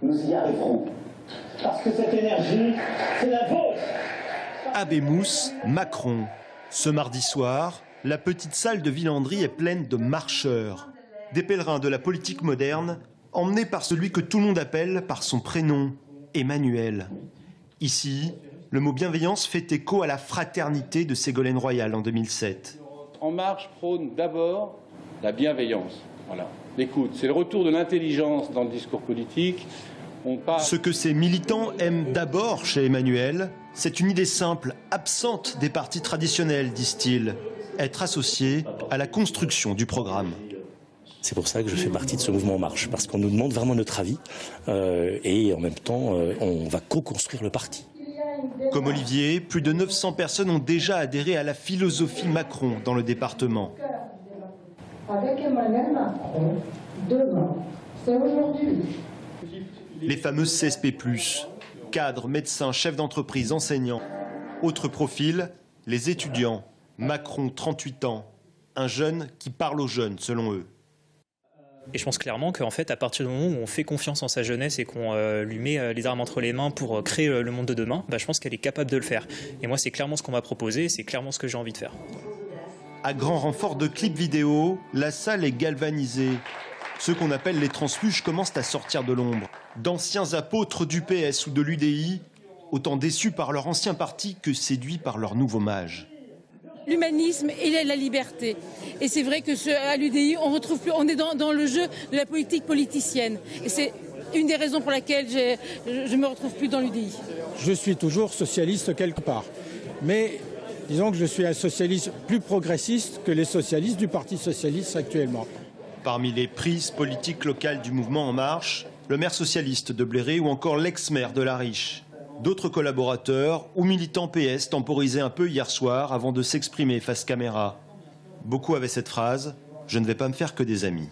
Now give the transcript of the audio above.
nous y arriverons. Parce que cette énergie, c'est la vôtre. Habemous, Macron. Ce mardi soir, la petite salle de Villandry est pleine de marcheurs. Des pèlerins de la politique moderne, emmenés par celui que tout le monde appelle par son prénom, Emmanuel. Ici, le mot bienveillance fait écho à la fraternité de Ségolène Royal en 2007. En Marche prône d'abord la bienveillance. Voilà. L'écoute, c'est le retour de l'intelligence dans le discours politique. Ce que ces militants aiment d'abord chez Emmanuel, c'est une idée simple, absente des partis traditionnels, disent-ils. Être associé à la construction du programme. C'est pour ça que je fais partie de ce mouvement En Marche, parce qu'on nous demande vraiment notre avis et en même temps, on va co-construire le parti. Comme Olivier, plus de 900 personnes ont déjà adhéré à la philosophie Macron dans le département. Avec Emmanuel Macron, demain, c'est aujourd'hui. Les fameuses CSP+, cadres, médecins, chefs d'entreprise, enseignants. Autre profil, les étudiants. Macron, 38 ans, un jeune qui parle aux jeunes, selon eux. Et je pense clairement qu'en fait, à partir du moment où on fait confiance en sa jeunesse et qu'on lui met les armes entre les mains pour créer le monde de demain, je pense qu'elle est capable de le faire. Et moi, c'est clairement ce qu'on m'a proposé, c'est clairement ce que j'ai envie de faire. À grand renfort de clips vidéo, la salle est galvanisée. Ceux qu'on appelle les transfuges commencent à sortir de l'ombre. D'anciens apôtres du PS ou de l'UDI, autant déçus par leur ancien parti que séduits par leur nouveau mage. L'humanisme et la liberté. Et c'est vrai que à l'UDI, on est dans le jeu de la politique politicienne. Et c'est une des raisons pour laquelle je ne me retrouve plus dans l'UDI. Je suis toujours socialiste quelque part. Mais disons que je suis un socialiste plus progressiste que les socialistes du Parti socialiste actuellement. Parmi les prises politiques locales du mouvement En Marche, le maire socialiste de Bléré ou encore l'ex-maire de La Riche. D'autres collaborateurs ou militants PS temporisaient un peu hier soir avant de s'exprimer face caméra. Beaucoup avaient cette phrase « Je ne vais pas me faire que des amis ».